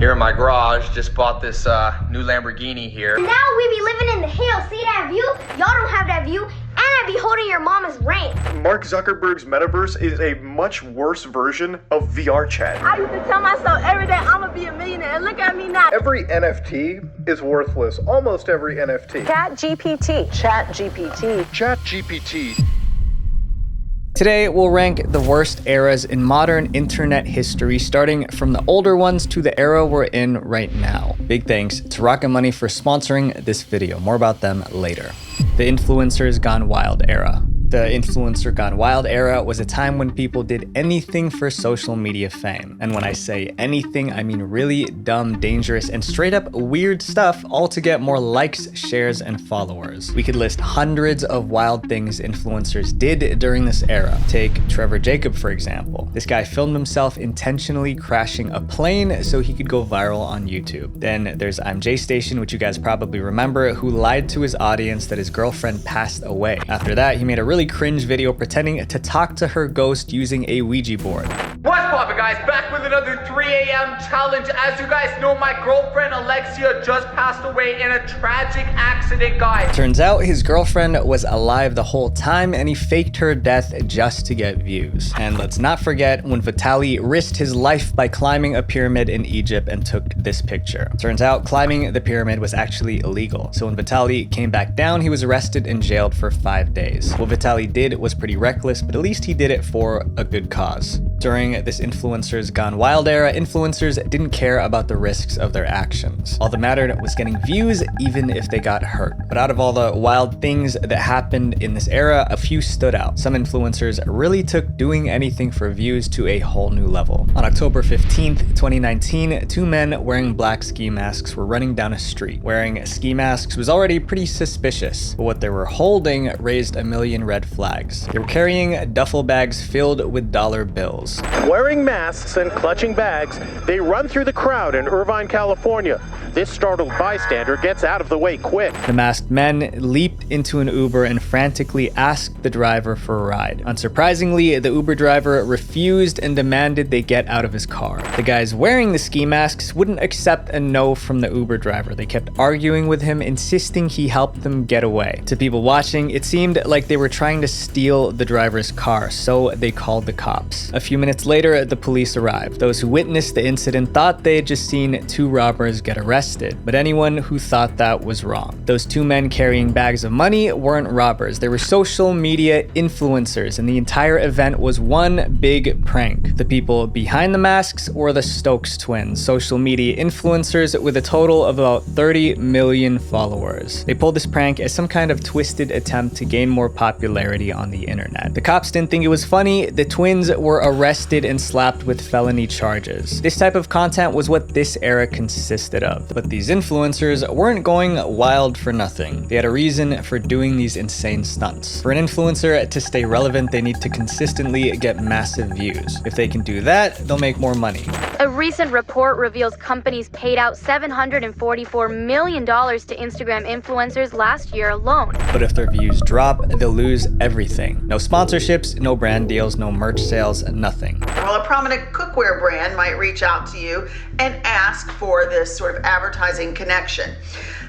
Here in my garage, just bought this new Lamborghini here. Now we be living in the hills. See that view? Y'all don't have that view. And I be holding your mama's ranch. Mark Zuckerberg's metaverse is a much worse version of VR chat. I used to tell myself every day I'm gonna be a millionaire, and look at me now. Every NFT is worthless. Almost every NFT. ChatGPT. ChatGPT. Today, we'll rank the worst eras in modern internet history, starting from the older ones to the era we're in right now. Big thanks to Rocket Money for sponsoring this video. More about them later. The Influencers Gone Wild era. The Influencer Gone Wild era was a time when people did anything for social media fame. And when I say anything, I mean really dumb, dangerous, and straight up weird stuff, all to get more likes, shares, and followers. We could list hundreds of wild things influencers did during this era. Take Trevor Jacob, for example. This guy filmed himself intentionally crashing a plane so he could go viral on YouTube. Then there's I'm J Station, which you guys probably remember, who lied to his audience that his girlfriend passed away. After that, he made a really cringe video pretending to talk to her ghost using a Ouija board. What's poppin', guys? Back with another 3 a.m. challenge. As you guys know, my girlfriend Alexia just passed away in a tragic accident, guys. Turns out his girlfriend was alive the whole time and he faked her death just to get views. And let's not forget when Vitaly risked his life by climbing a pyramid in Egypt and took this picture. Turns out climbing the pyramid was actually illegal. So when Vitaly came back down, he was arrested and jailed for 5 days. What Vitaly did was pretty reckless, but at least he did it for a good cause. During this Influencers Gone Wild era, influencers didn't care about the risks of their actions. All that mattered was getting views, even if they got hurt. But out of all the wild things that happened in this era, a few stood out. Some influencers really took doing anything for views to a whole new level. On October 15th, 2019, two men wearing black ski masks were running down a street. Wearing ski masks was already pretty suspicious, but what they were holding raised a million red flags. They were carrying duffel bags filled with dollar bills. Wearing masks and clutching bags, they run through the crowd in Irvine, California. This startled bystander gets out of the way quick. The masked men leaped into an Uber and frantically asked the driver for a ride. Unsurprisingly, the Uber driver refused and demanded they get out of his car. The guys wearing the ski masks wouldn't accept a no from the Uber driver. They kept arguing with him, insisting he help them get away. To people watching, it seemed like they were trying to steal the driver's car, so they called the cops. A few minutes later, the police arrived. Those who witnessed the incident thought they had just seen two robbers get arrested, but anyone who thought that was wrong. Those two men carrying bags of money weren't robbers. They were social media influencers, and the entire event was one big prank. The people behind the masks were the Stokes twins, social media influencers with a total of about 30 million followers. They pulled this prank as some kind of twisted attempt to gain more popularity on the internet. The cops didn't think it was funny. The twins were arrested and slapped with felony charges. This type of content was what this era consisted of. But these influencers weren't going wild for nothing. They had a reason for doing these insane stunts. For an influencer to stay relevant, they need to consistently get massive views. If they can do that, they'll make more money. A recent report reveals companies paid out $744 million to Instagram influencers last year alone. But if their views drop, they'll lose everything. No sponsorships, no brand deals, no merch sales, nothing. Well, a prominent cookware brand might reach out to you and ask for this sort of advertising connection.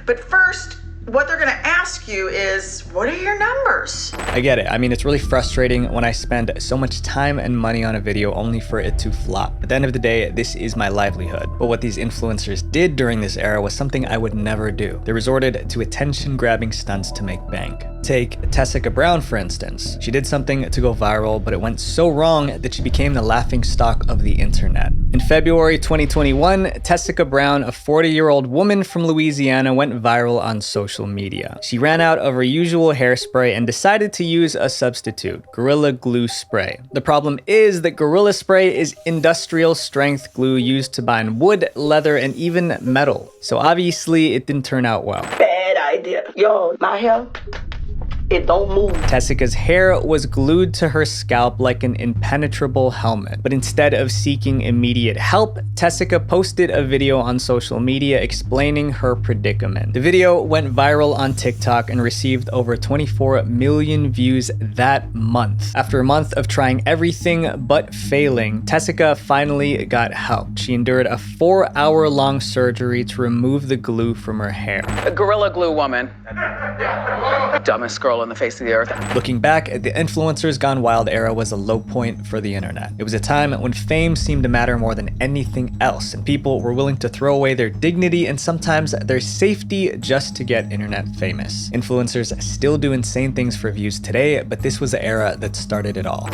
But first, what they're going to ask you is, what are your numbers? I get it. I mean, it's really frustrating when I spend so much time and money on a video only for it to flop. At the end of the day, this is my livelihood. But what these influencers did during this era was something I would never do. They resorted to attention-grabbing stunts to make bank. Take Tessica Brown, for instance. She did something to go viral, but it went so wrong that she became the laughingstock of the internet. In February 2021, Tessica Brown, a 40-year-old woman from Louisiana, went viral on social media. She ran out of her usual hairspray and decided to use a substitute, Gorilla Glue spray. The problem is that Gorilla spray is industrial strength glue used to bind wood, leather, and even metal. So obviously it didn't turn out well. Bad idea. Yo, my hair It don't move. Tessica's hair was glued to her scalp like an impenetrable helmet. But instead of seeking immediate help, Tessica posted a video on social media explaining her predicament. The video went viral on TikTok and received over 24 million views that month. After a month of trying everything but failing, Tessica finally got help. She endured a 4-hour-long surgery to remove the glue from her hair. A gorilla glue woman. Dumbest girl on the face of the earth. Looking back, the influencers gone wild era was a low point for the internet. It was a time when fame seemed to matter more than anything else, and people were willing to throw away their dignity and sometimes their safety just to get internet famous. Influencers still do insane things for views today, but this was the era that started it all.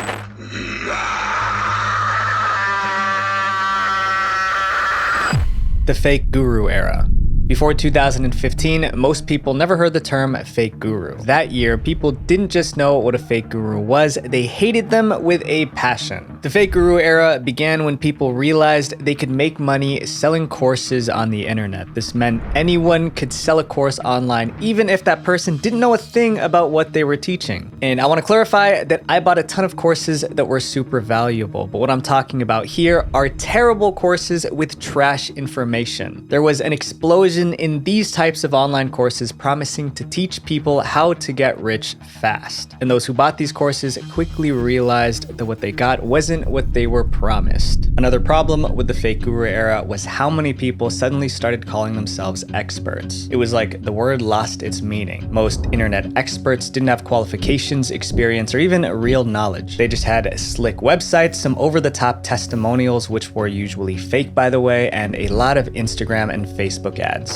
The fake guru era. Before 2015, most people never heard the term fake guru. That year, people didn't just know what a fake guru was, they hated them with a passion. The fake guru era began when people realized they could make money selling courses on the internet. This meant anyone could sell a course online, even if that person didn't know a thing about what they were teaching. And I want to clarify that I bought a ton of courses that were super valuable, but what I'm talking about here are terrible courses with trash information. There was an explosion in these types of online courses promising to teach people how to get rich fast. And those who bought these courses quickly realized that what they got wasn't what they were promised. Another problem with the fake guru era was how many people suddenly started calling themselves experts. It was like the word lost its meaning. Most internet experts didn't have qualifications, experience, or even real knowledge. They just had slick websites, some over-the-top testimonials, which were usually fake by the way, and a lot of Instagram and Facebook ads.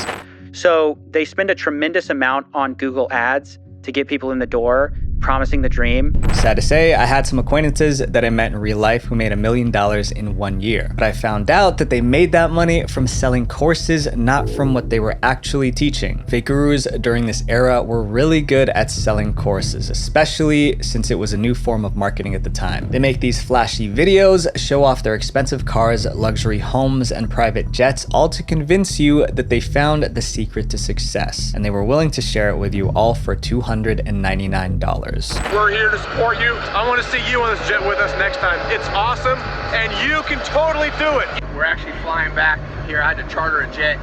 So they spend a tremendous amount on Google Ads to get people in the door, promising the dream. Sad to say, I had some acquaintances that I met in real life who made $1 million in 1 year. But I found out that they made that money from selling courses, not from what they were actually teaching. Fake gurus during this era were really good at selling courses, especially since it was a new form of marketing at the time. They make these flashy videos, show off their expensive cars, luxury homes, and private jets, all to convince you that they found the secret to success. And they were willing to share it with you all for $299. We're here to support you. I want to see you on this jet with us next time. It's awesome, and you can totally do it. We're actually flying back here. I had to charter a jet.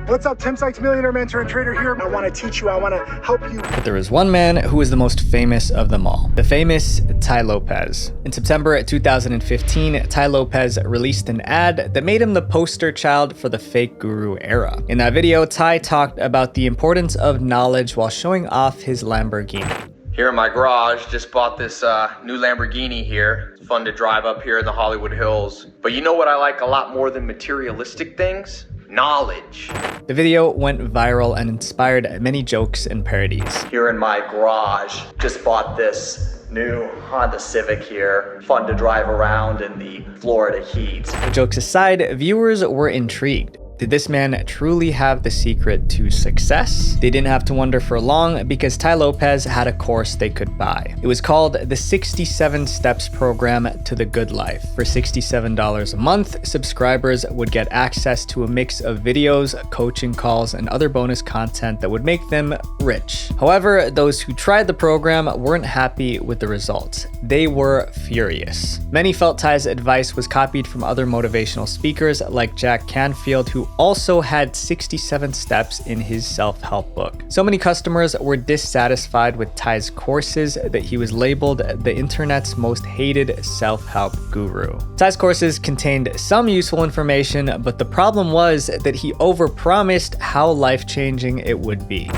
What's up, Tim Sykes, millionaire mentor and trader here. I want to teach you, I want to help you. But there was one man who was the most famous of them all. The famous Tai Lopez. In September 2015, Tai Lopez released an ad that made him the poster child for the fake guru era. In that video, Tai talked about the importance of knowledge while showing off his Lamborghini. Here in my garage, just bought this new Lamborghini here. It's fun to drive up here in the Hollywood Hills. But you know what I like a lot more than materialistic things? Knowledge. The video went viral and inspired many jokes and parodies. Here in my garage, just bought this new Honda Civic here. Fun to drive around in the Florida heat. Jokes aside, viewers were intrigued. Did this man truly have the secret to success? They didn't have to wonder for long because Tai Lopez had a course they could buy. It was called the 67 Steps Program to the Good Life. For $67 a month, subscribers would get access to a mix of videos, coaching calls, and other bonus content that would make them rich. However, those who tried the program weren't happy with the results. They were furious. Many felt Tai's advice was copied from other motivational speakers like Jack Canfield, who also had 67 steps in his self-help book. So many customers were dissatisfied with Tai's courses that he was labeled the internet's most hated self-help guru. Tai's courses contained some useful information, but the problem was that he overpromised how life-changing it would be.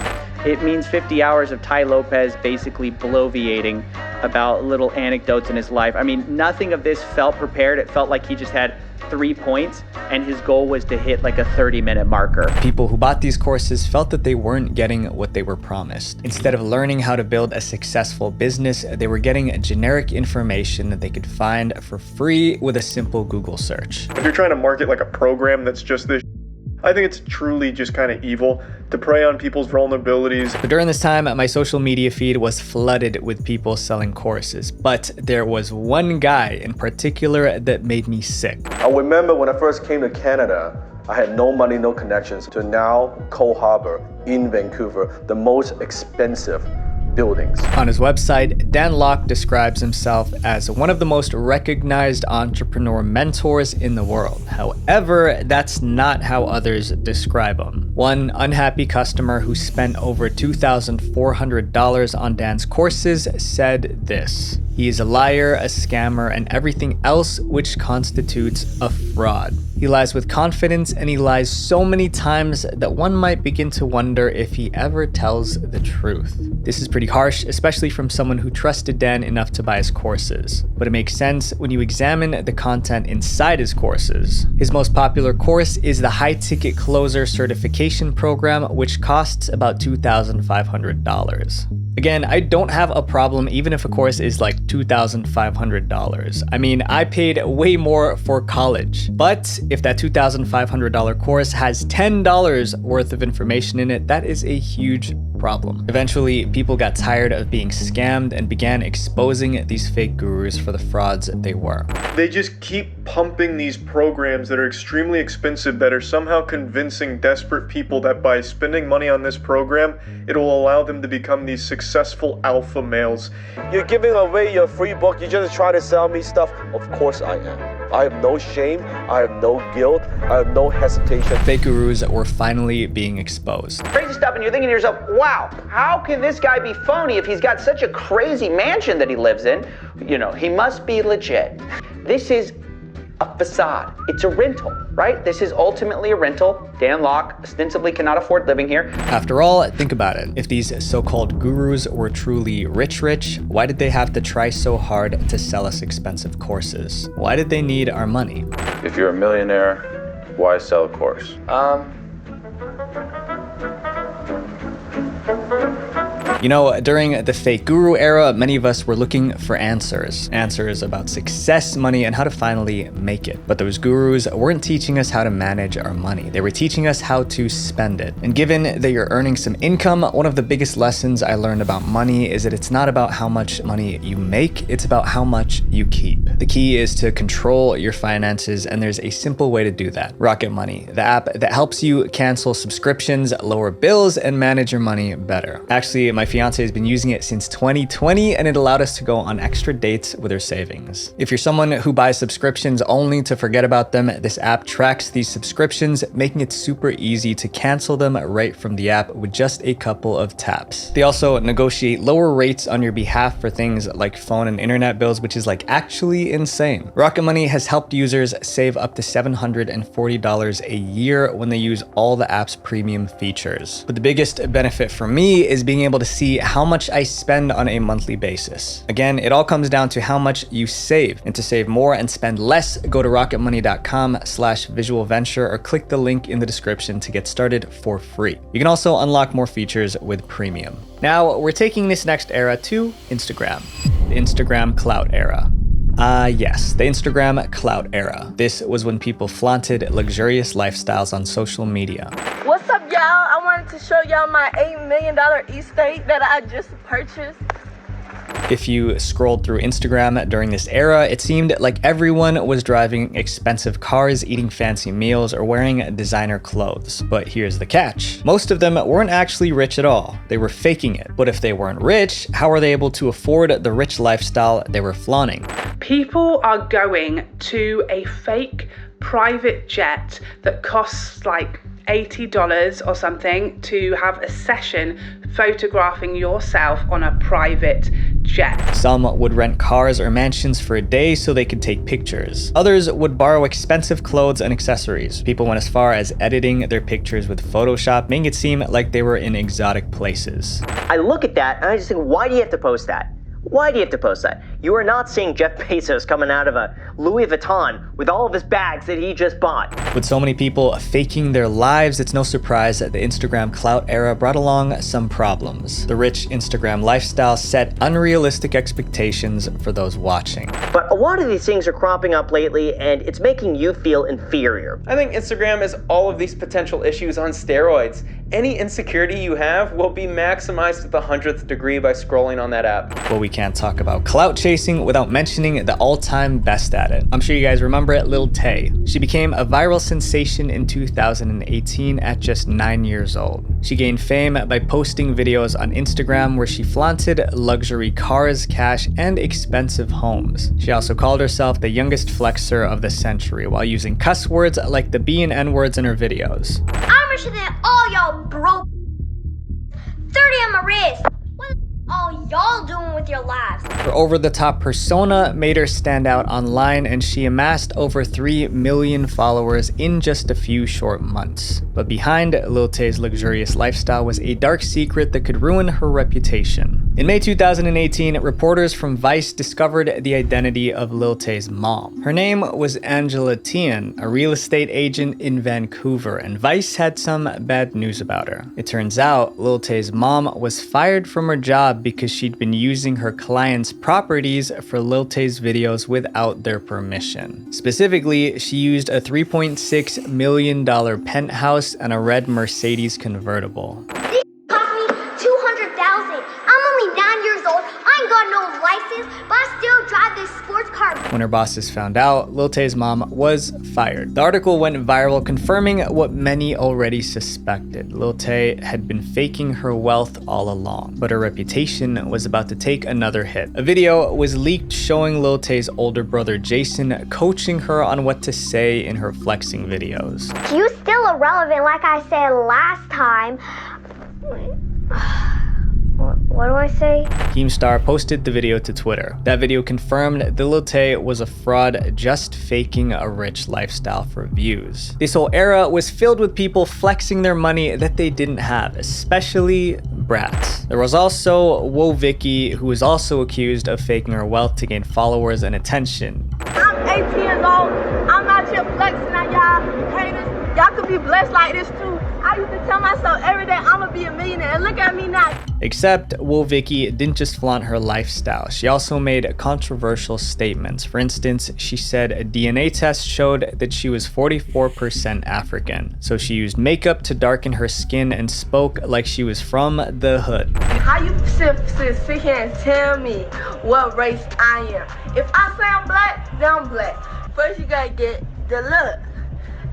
It means 50 hours of Tai Lopez basically bloviating about little anecdotes in his life. I mean, nothing of this felt prepared. It felt like he just had 3 points and his goal was to hit like a 30-minute marker. People who bought these courses felt that they weren't getting what they were promised. Instead of learning how to build a successful business, they were getting generic information that they could find for free with a simple Google search. If you're trying to market like a program that's just this, I think it's truly just kind of evil to prey on people's vulnerabilities. But during this time, my social media feed was flooded with people selling courses. But there was one guy in particular that made me sick. I remember when I first came to Canada, I had no money, no connections, to now Cole Harbour in Vancouver, the most expensive buildings. On his website, Dan Lok describes himself as one of the most recognized entrepreneur mentors in the world. However, that's not how others describe him. One unhappy customer who spent over $2,400 on Dan's courses said this: "He is a liar, a scammer, and everything else which constitutes a fraud. He lies with confidence, and he lies so many times that one might begin to wonder if he ever tells the truth." This is pretty harsh, especially from someone who trusted Dan enough to buy his courses. But it makes sense when you examine the content inside his courses. His most popular course is the High Ticket Closer Certification Program, which costs about $2,500. Again, I don't have a problem even if a course is like $2,500. I mean, I paid way more for college. But if that $2,500 course has $10 worth of information in it, that is a huge problem. Eventually, people got tired of being scammed and began exposing these fake gurus for the frauds they were. They just keep pumping these programs that are extremely expensive that are somehow convincing desperate people that by spending money on this program, it'll allow them to become these successful alpha males. You're giving away your free book. You just try to sell me stuff. Of course I am. I have no shame. I have no guilt. I have no hesitation. Fake gurus were finally being exposed. Crazy stuff, and you're thinking to yourself, wow, how can this guy be phony if he's got such a crazy mansion that he lives in? You know, he must be legit. This is a facade. It's a rental, right? This is ultimately a rental. Dan Lok ostensibly cannot afford living here. After all, think about it. If these so-called gurus were truly rich, why did they have to try so hard to sell us expensive courses? Why did they need our money? If you're a millionaire, why sell a course? You know, during the fake guru era, many of us were looking for answers about success, money, and how to finally make it. But those gurus weren't teaching us how to manage our money. They were teaching us how to spend it. And given that you're earning some income, one of the biggest lessons I learned about money is that it's not about how much money you make, it's about how much you keep. The key is to control your finances, and there's a simple way to do that. Rocket Money, the app that helps you cancel subscriptions, lower bills, and manage your money better. Actually, my fiance has been using it since 2020, and it allowed us to go on extra dates with her savings. If you're someone who buys subscriptions only to forget about them, this app tracks these subscriptions, making it super easy to cancel them right from the app with just a couple of taps. They also negotiate lower rates on your behalf for things like phone and internet bills, which is like actually insane. Rocket Money has helped users save up to $740 a year when they use all the app's premium features. But the biggest benefit for me is being able to see how much I spend on a monthly basis. Again, it all comes down to how much you save. And to save more and spend less, go to rocketmoney.com/visualventure or click the link in the description to get started for free. You can also unlock more features with premium. Now, we're taking this next era to Instagram, the Instagram clout era. Yes, the Instagram clout era. This was when people flaunted luxurious lifestyles on social media. What's up, y'all? I wanted to show y'all my $8 million estate that I just purchased. If you scrolled through Instagram during this era, it seemed like everyone was driving expensive cars, eating fancy meals, or wearing designer clothes. But here's the catch. Most of them weren't actually rich at all. They were faking it. But if they weren't rich, how were they able to afford the rich lifestyle they were flaunting? People are going to a fake private jet that costs like $80 or something to have a session photographing yourself on a private jet. Some would rent cars or mansions for a day so they could take pictures. Others would borrow expensive clothes and accessories. People went as far as editing their pictures with Photoshop, making it seem like they were in exotic places. I look at that and I just think, why do you have to post that? Why do you have to post that? You are not seeing Jeff Bezos coming out of a Louis Vuitton with all of his bags that he just bought. With so many people faking their lives, it's no surprise that the Instagram clout era brought along some problems. The rich Instagram lifestyle set unrealistic expectations for those watching. But a lot of these things are cropping up lately, and it's making you feel inferior. I think Instagram is all of these potential issues on steroids. Any insecurity you have will be maximized to the 100th degree by scrolling on that app. Well, we can't talk about clout chasing chasing without mentioning the all-time best at it. I'm sure you guys remember it, Lil Tay. She became a viral sensation in 2018 at just 9 years old. She gained fame by posting videos on Instagram where she flaunted luxury cars, cash, and expensive homes. She also called herself the youngest flexer of the century while using cuss words like the B and N words in her videos. I'm richer than all y'all broke. 30 on my wrist. What all y'all doing with your lives? Her over-the-top persona made her stand out online, and she amassed over 3 million followers in just a few short months. But behind Lil Tay's luxurious lifestyle was a dark secret that could ruin her reputation. In May 2018, reporters from Vice discovered the identity of Lil Tay's mom. Her name was Angela Tian, a real estate agent in Vancouver, and Vice had some bad news about her. It turns out Lil Tay's mom was fired from her job because she'd been using her clients' properties for Lil Tay's videos without their permission. Specifically, she used a $3.6 million penthouse and a red Mercedes convertible. This cost me $200,000. I'm only 9 years old. I ain't got no license, but I still drive this sports car. When her bosses found out, Lil Tay's mom was fired. The article went viral, confirming what many already suspected. Lil Tay had been faking her wealth all along, but her reputation was about to take another hit. A video was leaked showing Lil Tay's older brother Jason coaching her on what to say in her flexing videos. You still irrelevant, like I said last time. What do I say? Keemstar posted the video to Twitter. That video confirmed that Lil Tay was a fraud just faking a rich lifestyle for views. This whole era was filled with people flexing their money that they didn't have, especially brats. There was also Wo Vicky, who was also accused of faking her wealth to gain followers and attention. I'm 18 years old. I'm out here flexing on y'all haters. Y'all could be blessed like this too. I used to tell myself every day I'm gonna be a millionaire, and look at me now. Except Wo Vicky didn't just flaunt her lifestyle, she also made controversial statements. For instance, she said a DNA test showed that she was 44% African, so she used makeup to darken her skin and spoke like she was from the hood. How you sit here and tell me what race I am? If I say I'm black, then I'm black. First you gotta get the look,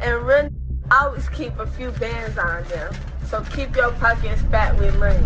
and really always keep a few bands on them. So keep your pockets fat with money.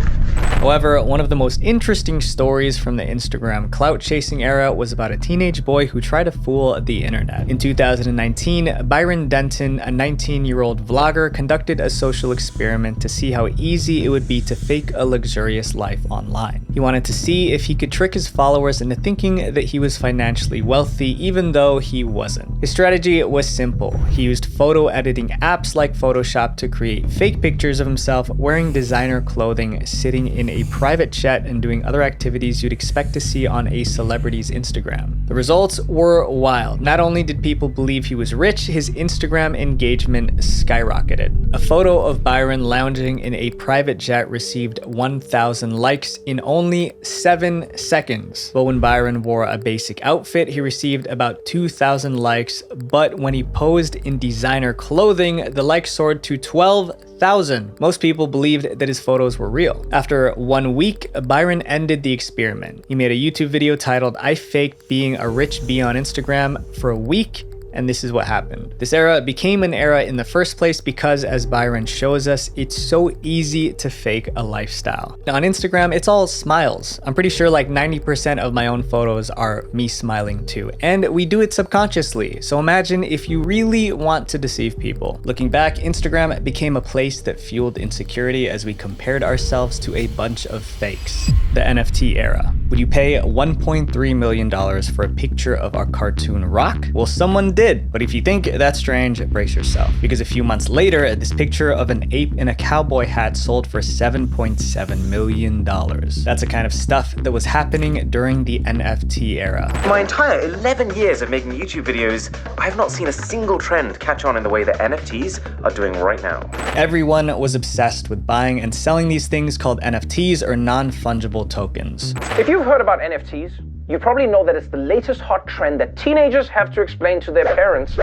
However, one of the most interesting stories from the Instagram clout chasing era was about a teenage boy who tried to fool the internet. In 2019, Byron Denton, a 19-year-old vlogger, conducted a social experiment to see how easy it would be to fake a luxurious life online. He wanted to see if he could trick his followers into thinking that he was financially wealthy even though he wasn't. His strategy was simple. He used photo editing apps like Photoshop to create fake pictures of himself wearing designer clothing, sitting in a private jet, and doing other activities you'd expect to see on a celebrity's Instagram. The results were wild. Not only did people believe he was rich, his Instagram engagement skyrocketed. A photo of Byron lounging in a private jet received 1,000 likes in only 7 seconds. But when Byron wore a basic outfit, he received about 2,000 likes, but when he posed in designer clothing, the likes soared to 12,000. Most people believed that his photos were real. After 1 week, Byron ended the experiment. He made a YouTube video titled "I Faked Being a Rich Bee on Instagram" for a week, and this is what happened. This era became an era in the first place because, as Byron shows us, it's so easy to fake a lifestyle. Now, on Instagram, it's all smiles. I'm pretty sure like 90% of my own photos are me smiling too, and we do it subconsciously. So imagine if you really want to deceive people. Looking back, Instagram became a place that fueled insecurity as we compared ourselves to a bunch of fakes. The NFT era. Would you pay $1.3 million for a picture of our cartoon Rock? Well, someone did. But if you think that's strange, brace yourself. Because a few months later, this picture of an ape in a cowboy hat sold for $7.7 million. That's the kind of stuff that was happening during the NFT era. My entire 11 years of making YouTube videos, I've not seen a single trend catch on in the way that NFTs are doing right now. Everyone was obsessed with buying and selling these things called NFTs, or non-fungible tokens. If you've heard about NFTs, you probably know that it's the latest hot trend that teenagers have to explain to their parents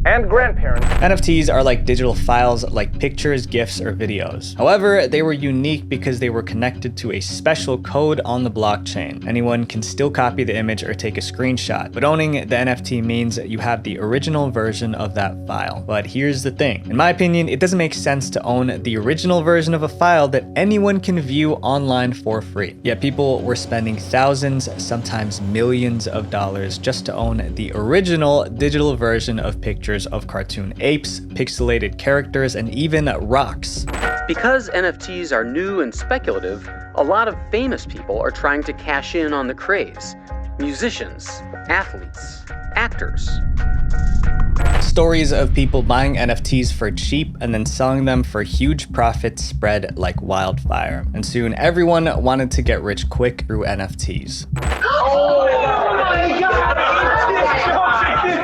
and grandparents. NFTs are like digital files like pictures, GIFs, or videos. However, they were unique because they were connected to a special code on the blockchain. Anyone can still copy the image or take a screenshot, but owning the NFT means you have the original version of that file. But here's the thing. In my opinion, it doesn't make sense to own the original version of a file that anyone can view online for free. Yet people were spending thousands, sometimes millions of dollars just to own the original digital version of pictures of cartoon apes, pixelated characters, and even rocks. Because NFTs are new and speculative, a lot of famous people are trying to cash in on the craze. Musicians, athletes, actors. Stories of people buying NFTs for cheap and then selling them for huge profits spread like wildfire. And soon everyone wanted to get rich quick through NFTs. Oh my God!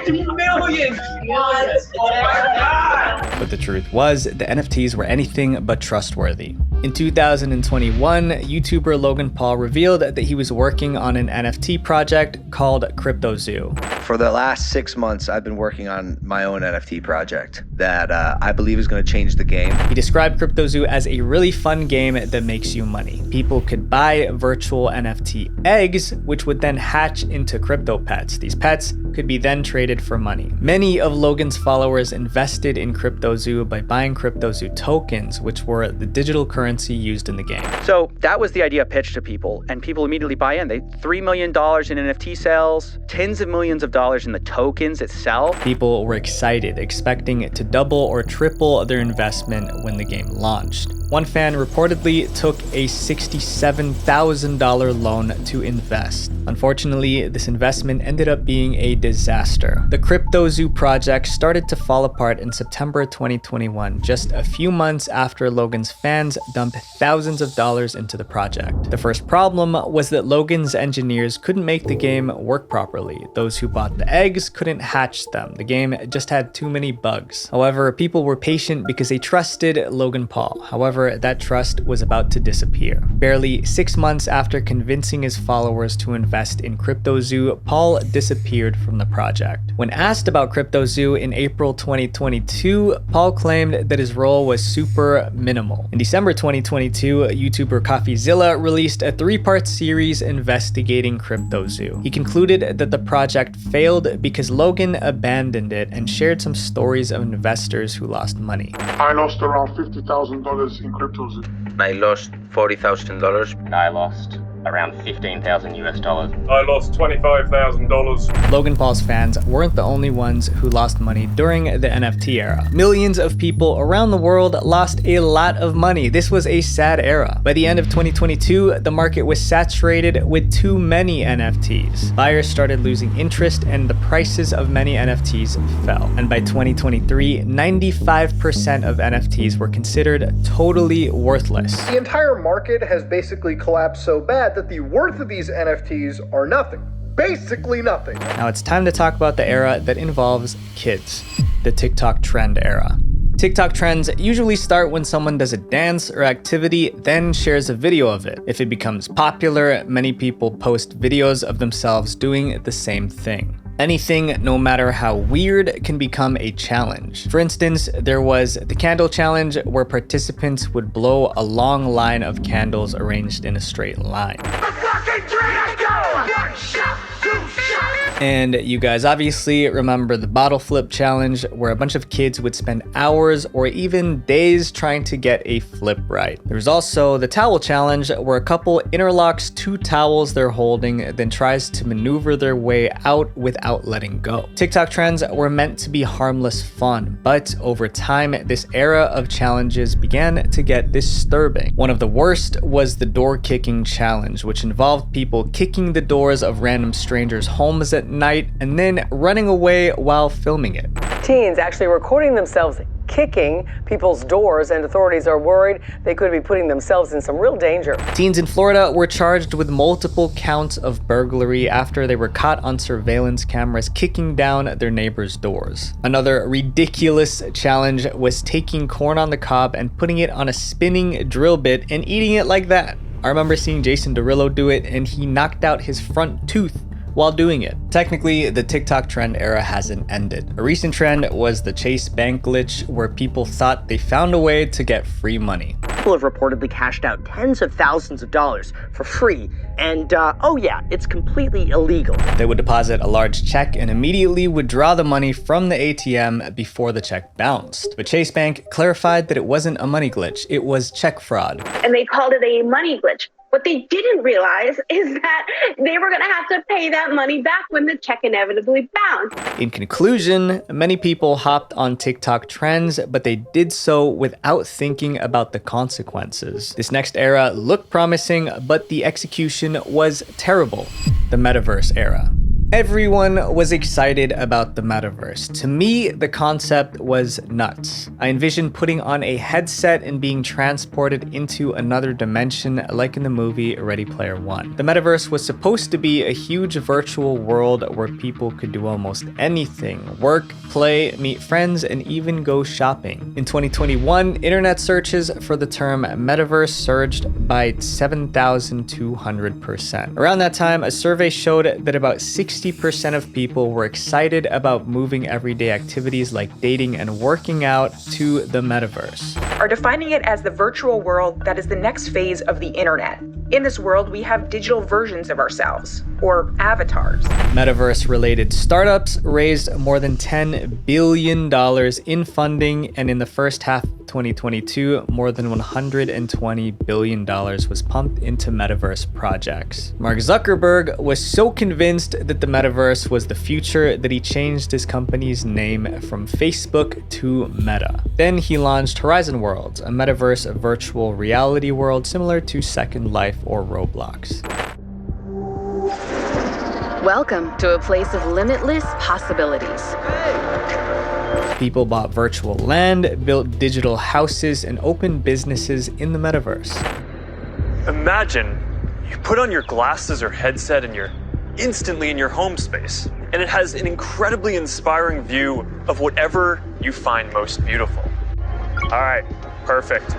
50 million! What? Oh my God! But the truth was, the NFTs were anything but trustworthy. In 2021, YouTuber Logan Paul revealed that he was working on an NFT project called CryptoZoo. For the last 6 months, I've been working on my own NFT project that I believe is going to change the game. He described CryptoZoo as a really fun game that makes you money. People could buy virtual NFT eggs, which would then hatch into crypto pets. These pets could be then traded for money. Many of Logan's followers invested in CryptoZoo by buying CryptoZoo tokens, which were the digital currency used in the game. So that was the idea pitched to people, and people immediately buy in. They $3 million in NFT sales, tens of millions of dollars in the tokens itself. People were excited, expecting it to double or triple their investment when the game launched. One fan reportedly took a $67,000 loan to invest. Unfortunately, this investment ended up being a disaster. The CryptoZoo project started to fall apart in September 2021, just a few months after Logan's fans dumped thousands of dollars into the project. The first problem was that Logan's engineers couldn't make the game work properly. Those who bought the eggs couldn't hatch them. The game just had too many bugs. However, people were patient because they trusted Logan Paul. However, that trust was about to disappear. Barely 6 months after convincing his followers to invest in CryptoZoo, Paul disappeared from the project. When asked about CryptoZoo in April 2022, Paul claimed that his role was super minimal. In December 2022, YouTuber CoffeeZilla released a 3-part series investigating CryptoZoo. He concluded that the project failed because Logan abandoned it and shared some stories of investors who lost money. I lost around $50,000 in CryptoZoo. I lost $40,000. I lost around $15,000 US. I lost $25,000. Logan Paul's fans weren't the only ones who lost money during the NFT era. Millions of people around the world lost a lot of money. This was a sad era. By the end of 2022, the market was saturated with too many NFTs. Buyers started losing interest and the prices of many NFTs fell. And by 2023, 95% of NFTs were considered totally worthless. The entire market has basically collapsed so bad that the worth of these NFTs are nothing. Basically nothing. Now it's time to talk about the era that involves kids, the TikTok trend era. TikTok trends usually start when someone does a dance or activity, then shares a video of it. If it becomes popular, many people post videos of themselves doing the same thing. Anything, no matter how weird, can become a challenge. For instance, there was the candle challenge where participants would blow a long line of candles arranged in a straight line. And you guys obviously remember the bottle flip challenge where a bunch of kids would spend hours or even days trying to get a flip right. There's also the towel challenge where a couple interlocks 2 towels they're holding, then tries to maneuver their way out without letting go. TikTok trends were meant to be harmless fun, but over time, this era of challenges began to get disturbing. One of the worst was the door kicking challenge, which involved people kicking the doors of random strangers' homes at night and then running away while filming it. Teens actually recording themselves kicking people's doors, and authorities are worried they could be putting themselves in some real danger. Teens in Florida were charged with multiple counts of burglary after they were caught on surveillance cameras kicking down their neighbors' doors. Another ridiculous challenge was taking corn on the cob and putting it on a spinning drill bit and eating it like that. I remember seeing Jason Derulo do it, and he knocked out his front tooth while doing it. Technically, the TikTok trend era hasn't ended. A recent trend was the Chase Bank glitch, where people thought they found a way to get free money. People have reportedly cashed out tens of thousands of dollars for free, and oh yeah, it's completely illegal. They would deposit a large check and immediately withdraw the money from the ATM before the check bounced. But Chase Bank clarified that it wasn't a money glitch, it was check fraud. And they called it a money glitch. What they didn't realize is that they were going to have to pay that money back when the check inevitably bounced. In conclusion, many people hopped on TikTok trends, but they did so without thinking about the consequences. This next era looked promising, but the execution was terrible. The metaverse era. Everyone was excited about the metaverse. To me, the concept was nuts. I envisioned putting on a headset and being transported into another dimension like in the movie Ready Player One. The metaverse was supposed to be a huge virtual world where people could do almost anything: work, play, meet friends, and even go shopping. In 2021, internet searches for the term metaverse surged by 7,200%. Around that time, a survey showed that about 60% of people were excited about moving everyday activities like dating and working out to the metaverse. Are defining it as the virtual world that is the next phase of the internet. In this world, we have digital versions of ourselves, or avatars. Metaverse-related startups raised more than $10 billion in funding, and in the first half of 2022, more than $120 billion was pumped into metaverse projects. Mark Zuckerberg was so convinced that the metaverse was the future that he changed his company's name from Facebook to Meta. Then he launched Horizon Worlds, a metaverse virtual reality world similar to Second Life or Roblox. Welcome to a place of limitless possibilities. People bought virtual land, built digital houses, and opened businesses in the metaverse. Imagine you put on your glasses or headset and you're instantly in your home space, and it has an incredibly inspiring view of whatever you find most beautiful. All right, perfect.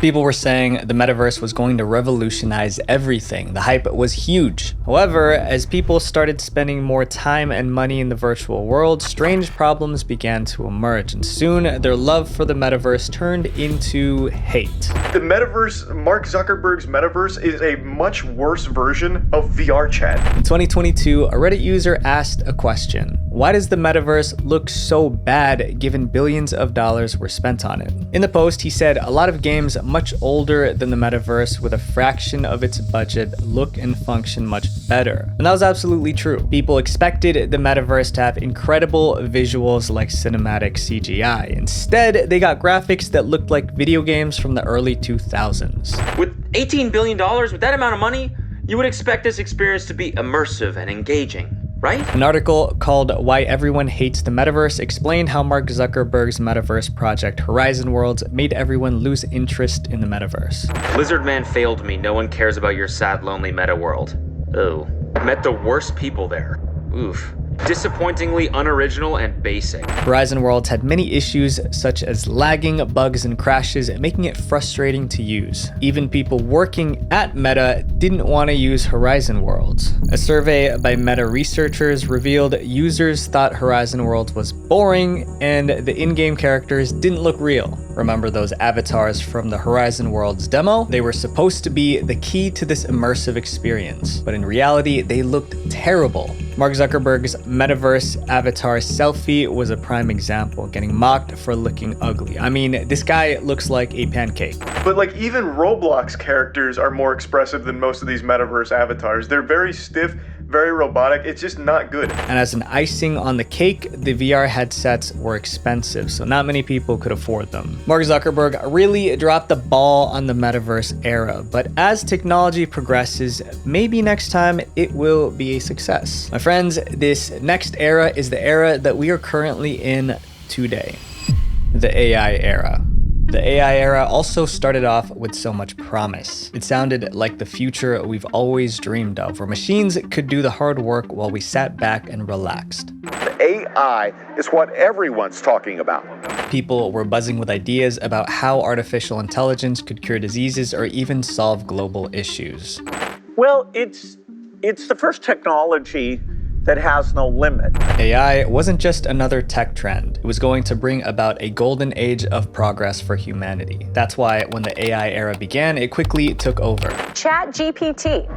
People were saying the metaverse was going to revolutionize everything. The hype was huge. However, as people started spending more time and money in the virtual world, strange problems began to emerge, and soon their love for the metaverse turned into hate. The metaverse, Mark Zuckerberg's metaverse, is a much worse version of VR chat. In 2022, a Reddit user asked a question. Why does the metaverse look so bad given billions of dollars were spent on it? In the post, he said a lot of games much older than the metaverse with a fraction of its budget look and function much better. And that was absolutely true. People expected the metaverse to have incredible visuals like cinematic CGI. Instead, they got graphics that looked like video games from the early 2000s. With $18 billion, with that amount of money, you would expect this experience to be immersive and engaging. Right? An article called Why Everyone Hates the Metaverse explained how Mark Zuckerberg's metaverse project Horizon Worlds made everyone lose interest in the metaverse. Lizard Man failed me. No one cares about your sad, lonely meta world. Oh. Met the worst people there. Oof. Disappointingly unoriginal and basic. Horizon Worlds had many issues such as lagging, bugs, and crashes, making it frustrating to use. Even people working at Meta didn't want to use Horizon Worlds. A survey by Meta researchers revealed users thought Horizon Worlds was boring and the in-game characters didn't look real. Remember those avatars from the Horizon Worlds demo? They were supposed to be the key to this immersive experience, but in reality, they looked terrible. Mark Zuckerberg's metaverse avatar selfie was a prime example, getting mocked for looking ugly. I mean, this guy looks like a pancake. But like even Roblox characters are more expressive than most of these metaverse avatars. They're very stiff, very robotic. It's just not good. And as an icing on the cake, the VR headsets were expensive, so not many people could afford them. Mark Zuckerberg really dropped the ball on the metaverse era, but as technology progresses, maybe next time it will be a success. My friends, this next era is the era that we are currently in today, the AI era. The AI era also started off with so much promise. It sounded like the future we've always dreamed of, where machines could do the hard work while we sat back and relaxed. The AI is what everyone's talking about. People were buzzing with ideas about how artificial intelligence could cure diseases or even solve global issues. Well, it's the first technology that has no limit. AI wasn't just another tech trend. It was going to bring about a golden age of progress for humanity. That's why when the AI era began, it quickly took over. ChatGPT.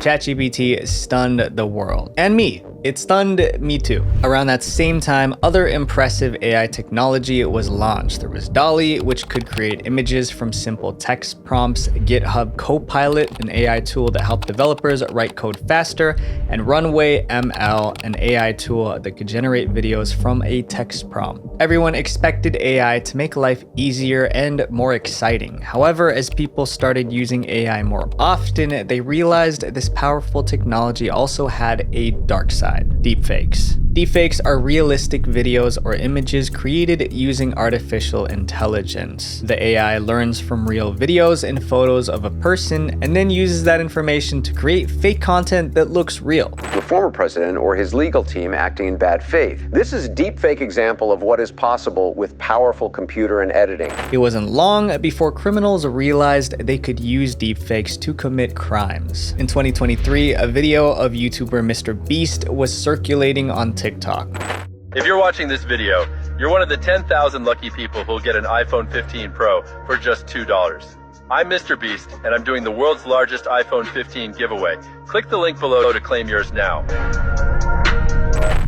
ChatGPT stunned the world. And me. It stunned me too. Around that same time, other impressive AI technology was launched. There was DALL-E, which could create images from simple text prompts, GitHub Copilot, an AI tool that helped developers write code faster, and Runway ML, an AI tool that could generate videos from a text prompt. Everyone expected AI to make life easier and more exciting. However, as people started using AI more often, they realized this powerful technology also had a dark side. Deepfakes. Deepfakes are realistic videos or images created using artificial intelligence. The AI learns from real videos and photos of a person and then uses that information to create fake content that looks real. The former president or his legal team acting in bad faith. This is a deepfake example of what is possible with powerful computer and editing. It wasn't long before criminals realized they could use deepfakes to commit crimes. In 2023, a video of YouTuber Mr. Beast was circulating on TikTok. If you're watching this video, you're one of the 10,000 lucky people who'll get an iPhone 15 Pro for just $2. I'm Mr. Beast, and I'm doing the world's largest iPhone 15 giveaway. Click the link below to claim yours now.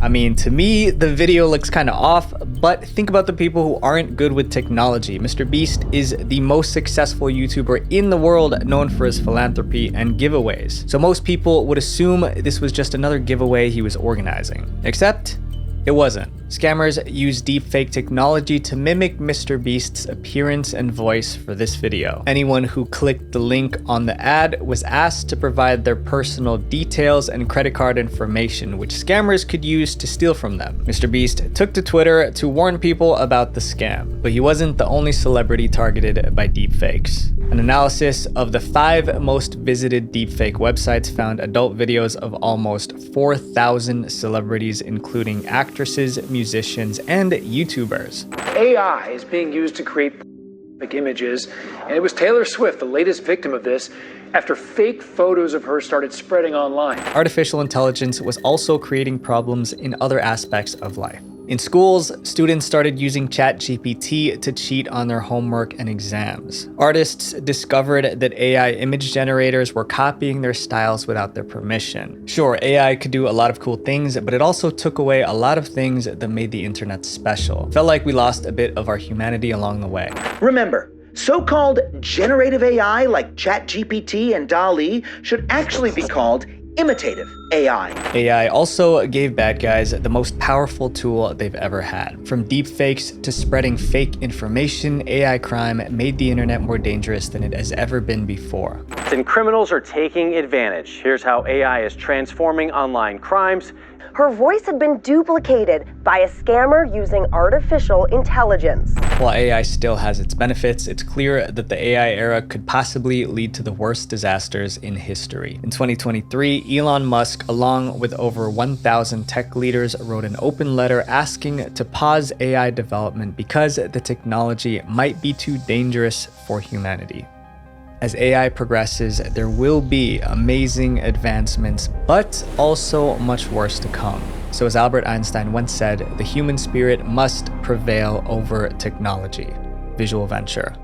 I mean, to me, the video looks kind of off, but think about the people who aren't good with technology. Mr. Beast is the most successful YouTuber in the world, known for his philanthropy and giveaways. So most people would assume this was just another giveaway he was organizing. Except, it wasn't. Scammers used deepfake technology to mimic Mr. Beast's appearance and voice for this video. Anyone who clicked the link on the ad was asked to provide their personal details and credit card information, which scammers could use to steal from them. Mr. Beast took to Twitter to warn people about the scam, but he wasn't the only celebrity targeted by deepfakes. An analysis of the 5 most visited deepfake websites found adult videos of almost 4,000 celebrities, including actresses, musicians, and YouTubers. AI is being used to create images, and it was Taylor Swift, the latest victim of this, after fake photos of her started spreading online. Artificial intelligence was also creating problems in other aspects of life. In schools, students started using ChatGPT to cheat on their homework and exams. Artists discovered that AI image generators were copying their styles without their permission. Sure, AI could do a lot of cool things, but it also took away a lot of things that made the internet special. Felt like we lost a bit of our humanity along the way. Remember, so-called generative AI like ChatGPT and DALL-E should actually be called imitative AI. AI also gave bad guys the most powerful tool they've ever had. From deepfakes to spreading fake information, AI crime made the internet more dangerous than it has ever been before. And criminals are taking advantage. Here's how AI is transforming online crimes. Her voice had been duplicated by a scammer using artificial intelligence. While AI still has its benefits, it's clear that the AI era could possibly lead to the worst disasters in history. In 2023, Elon Musk, along with over 1,000 tech leaders, wrote an open letter asking to pause AI development because the technology might be too dangerous for humanity. As AI progresses, there will be amazing advancements, but also much worse to come. So as Albert Einstein once said, the human spirit must prevail over technology. Visual venture.